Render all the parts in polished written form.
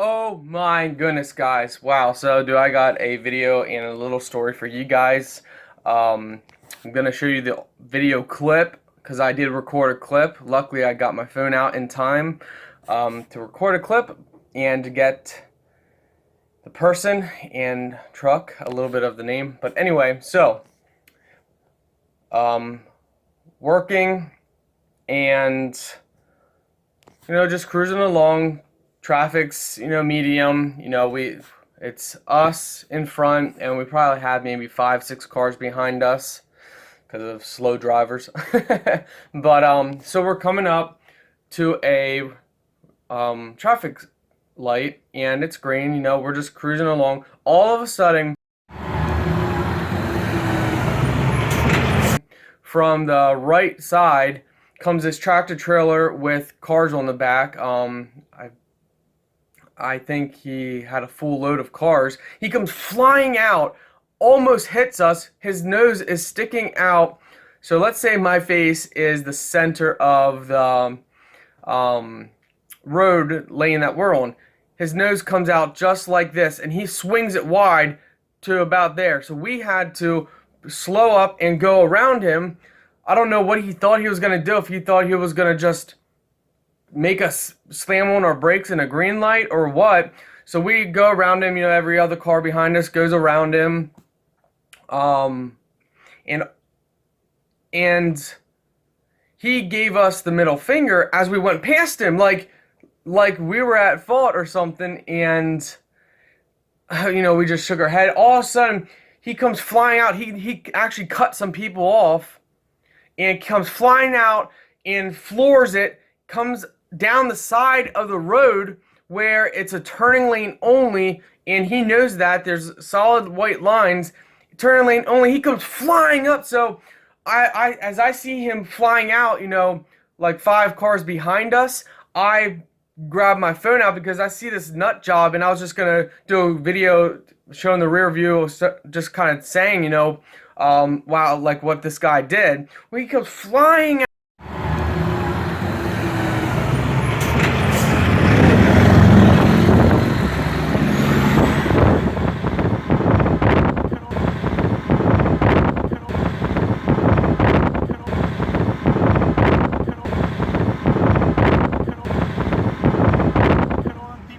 Oh my goodness, guys. Wow, so I got a video and a little story for you guys. I'm gonna show you the video clip because I did record a clip. Luckily, I got my phone out in time to record a clip and to get the person and truck, a little bit of the name. But anyway, so um, working and just cruising along. Traffic's, medium. It's us in front, and we probably have maybe 5, 6 cars behind us because of slow drivers. But so we're coming up to a traffic light, and it's green. We're just cruising along. All of a sudden, from the right side comes this tractor trailer with cars on the back. I think he had a full load of cars. He comes flying out, almost hits us. His nose is sticking out. So let's say my face is the center of the road lane that we're on. His nose comes out just like this, and he swings it wide to about there. So we had to slow up and go around him. I don't know what he thought he was going to do, if he thought he was going to just make us slam on our brakes in a green light or what. So we go around him. Every other car behind us goes around him, and he gave us the middle finger as we went past him, like we were at fault or something. And we just shook our head. All of a sudden, he comes flying out. He actually cut some people off, and comes flying out and floors it. Comes down the side of the road where it's a turning lane only, and he knows that there's solid white lines, turning lane only. He comes flying up. So as I see him flying out, like 5 cars behind us, I grab my phone out because I see this nut job, and I was just gonna do a video showing the rear view, just kind of saying, wow, like what this guy did. Well, he comes flying out.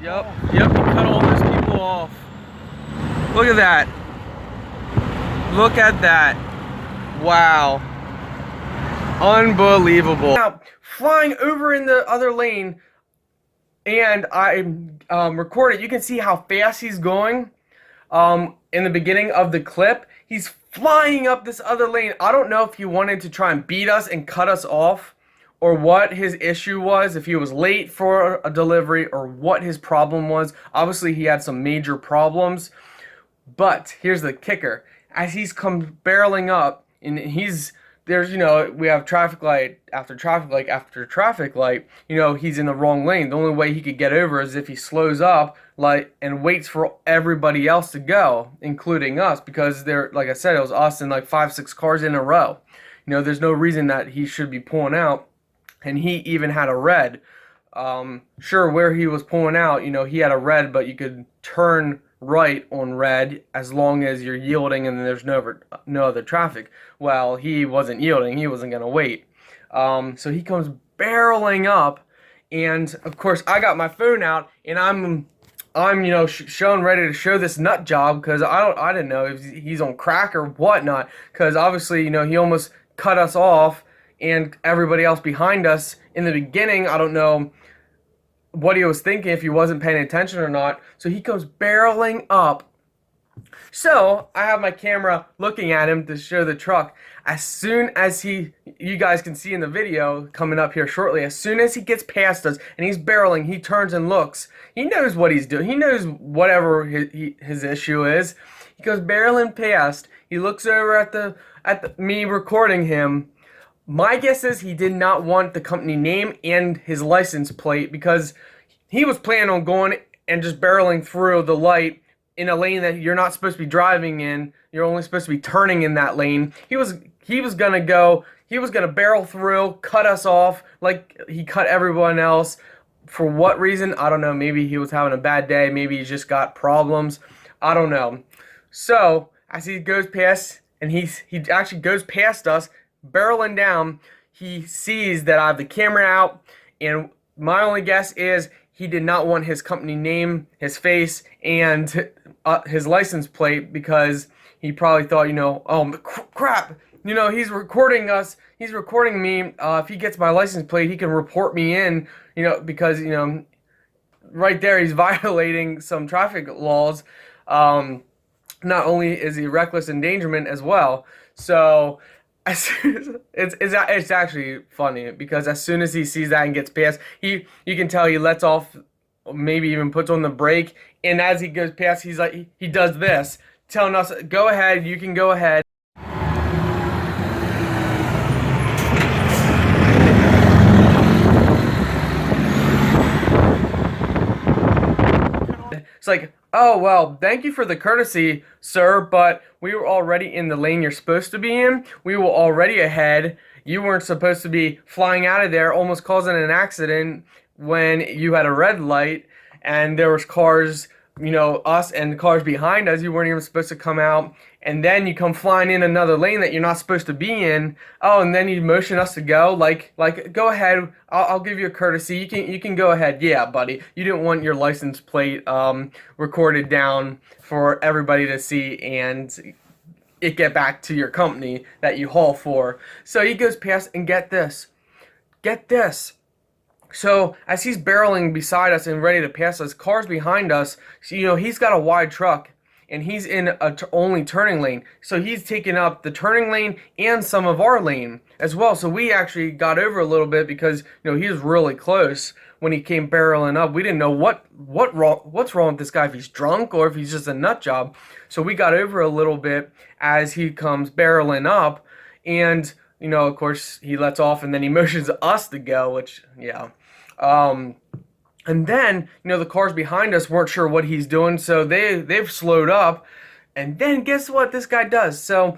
Yep, he cut all those people off. Look at that. Look at that. Wow. Unbelievable. Now, flying over in the other lane, and I recorded, you can see how fast he's going in the beginning of the clip. He's flying up this other lane. I don't know if he wanted to try and beat us and cut us off, or what his issue was, if he was late for a delivery, or what his problem was. Obviously, he had some major problems. But here's the kicker. As he's come barreling up, and we have traffic light after traffic light after traffic light, he's in the wrong lane. The only way he could get over is if he slows up, and waits for everybody else to go, including us, because like I said, it was us and like 5, 6 cars in a row. There's no reason that he should be pulling out. And he even had a red. Sure, where he was pulling out, he had a red, but you could turn right on red as long as you're yielding and there's no other traffic. Well, he wasn't yielding. He wasn't going to wait. So he comes barreling up, and of course I got my phone out, and I'm showing, ready to show this nut job, because I didn't know if he's on crack or whatnot, because obviously he almost cut us off and everybody else behind us in the beginning. I don't know what he was thinking, if he wasn't paying attention or not. So he comes barreling up. So I have my camera looking at him to show the truck. As soon as you guys can see in the video coming up here shortly, as soon as he gets past us and he's barreling, he turns and looks. He knows what he's doing. He knows whatever his issue is. He goes barreling past. He looks over at me recording him. My guess is he did not want the company name and his license plate, because he was planning on going and just barreling through the light in a lane that you're not supposed to be driving in. You're only supposed to be turning in that lane. He was gonna barrel through, cut us off like he cut everyone else. For what reason? I don't know. Maybe he was having a bad day. Maybe he just got problems. I don't know. So as he goes past, and he actually goes past us, barreling down, he sees that I have the camera out, and my only guess is he did not want his company name, his face, and his license plate, because he probably thought, oh crap, he's recording us. He's recording me. If he gets my license plate, he can report me in, because, right there he's violating some traffic laws. Not only is he reckless endangerment as well. So it's actually funny, because as soon as he sees that and gets past, you can tell he lets off, maybe even puts on the brake, and as he goes past, he's like he does this, telling us, "Go ahead, you can go ahead." It's like, oh, well, thank you for the courtesy, sir, but we were already in the lane you're supposed to be in. We were already ahead. You weren't supposed to be flying out of there, almost causing an accident when you had a red light, and there was cars, us and cars behind us. You weren't even supposed to come out, and then you come flying in another lane that you're not supposed to be in. Oh, and then you motion us to go, like go ahead. I'll give you a courtesy. You can go ahead. Yeah, buddy. You didn't want your license plate recorded down for everybody to see, and it get back to your company that you haul for. So he goes past, and get this. So as he's barreling beside us and ready to pass us, cars behind us, he's got a wide truck, and he's in a only turning lane. So he's taking up the turning lane and some of our lane as well. So we actually got over a little bit, because he was really close when he came barreling up. We didn't know what's wrong with this guy, if he's drunk or if he's just a nut job. So we got over a little bit as he comes barreling up, and of course, he lets off, and then he motions us to go, which, yeah. And then, the cars behind us weren't sure what he's doing, so they've slowed up. And then guess what this guy does? So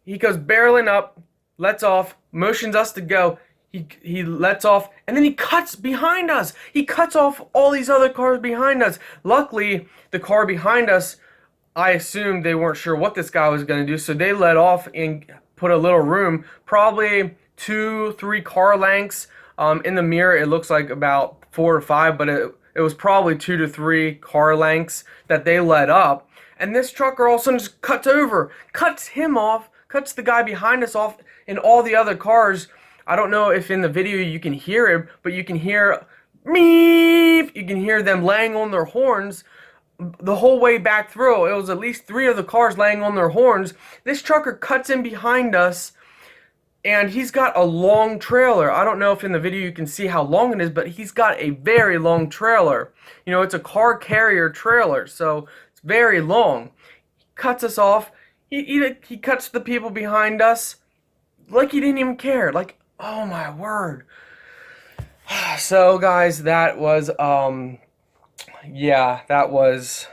he goes barreling up, lets off, motions us to go. He lets off, and then he cuts behind us. He cuts off all these other cars behind us. Luckily, the car behind us, I assumed they weren't sure what this guy was going to do, so they let off and put a little room, probably 2-3 car lengths. In the mirror, it looks like about 4 or 5, but it was probably 2 to 3 car lengths that they let up. And this trucker all of a sudden just cuts over, cuts him off, cuts the guy behind us off, and all the other cars. I don't know if in the video you can hear it, but you can hear meep. You can hear them laying on their horns the whole way back through. It was at least 3 of the cars laying on their horns. This trucker cuts in behind us, and he's got a long trailer. I don't know if in the video you can see how long it is, but he's got a very long trailer. It's a car carrier trailer, so it's very long. He cuts us off. He cuts the people behind us like he didn't even care. Like, oh my word. So guys, that was that was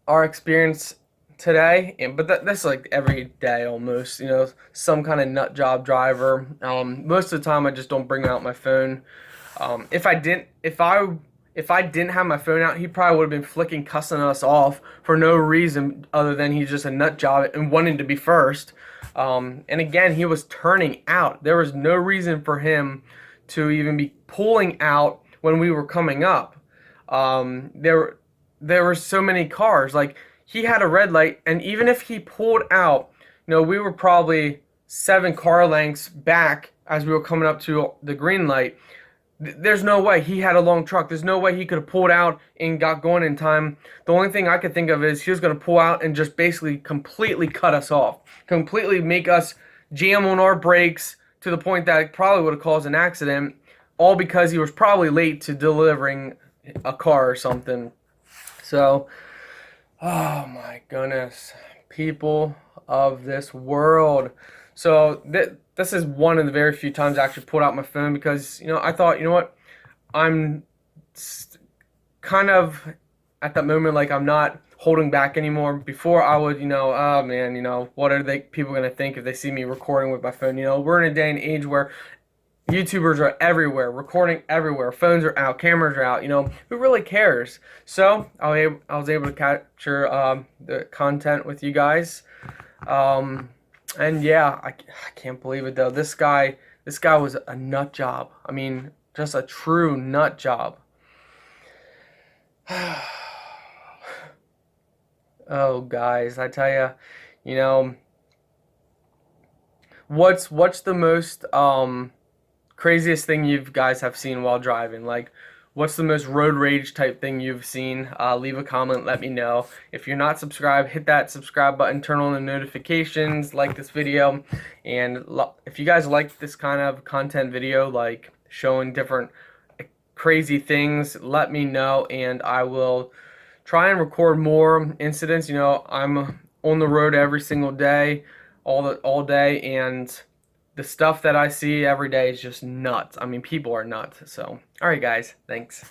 our experience today. But that's like every day almost, some kind of nut job driver. Most of the time I just don't bring out my phone. If I didn't have my phone out, he probably would have been flicking cussing us off for no reason other than he's just a nut job and wanting to be first. And again, he was turning out. There was no reason for him to even be pulling out when we were coming up. There were so many cars. Like, he had a red light, and even if he pulled out, we were probably 7 car lengths back as we were coming up to the green light. There's no way. He had a long truck. There's no way he could have pulled out and got going in time. The only thing I could think of is he was going to pull out and just basically completely cut us off. Completely make us jam on our brakes to the point that it probably would have caused an accident, all because he was probably late to delivering a car or something. So, oh my goodness, people of this world. So this is one of the very few times I actually pulled out my phone, because I thought, what, I'm kind of at that moment, like, I'm not holding back anymore. Before I would, oh man, what are people gonna think if they see me recording with my phone? We're in a day and age where YouTubers are everywhere, recording everywhere. Phones are out, cameras are out. Who really cares? So I was able to capture the content with you guys. Um, and yeah, I can't believe it though. This guy was a nut job. I mean, just a true nut job. Oh, guys, I tell you, you know, what's the most craziest thing you guys have seen while driving? Like, what's the most road rage type thing you've seen? Leave a comment, let me know. If you're not subscribed, hit that subscribe button, turn on the notifications, like this video, and if you guys like this kind of content video, like showing different crazy things, let me know, and I will try and record more incidents. I'm on the road every single day, all day, and the stuff that I see every day is just nuts. I mean, people are nuts. So, all right, guys, thanks.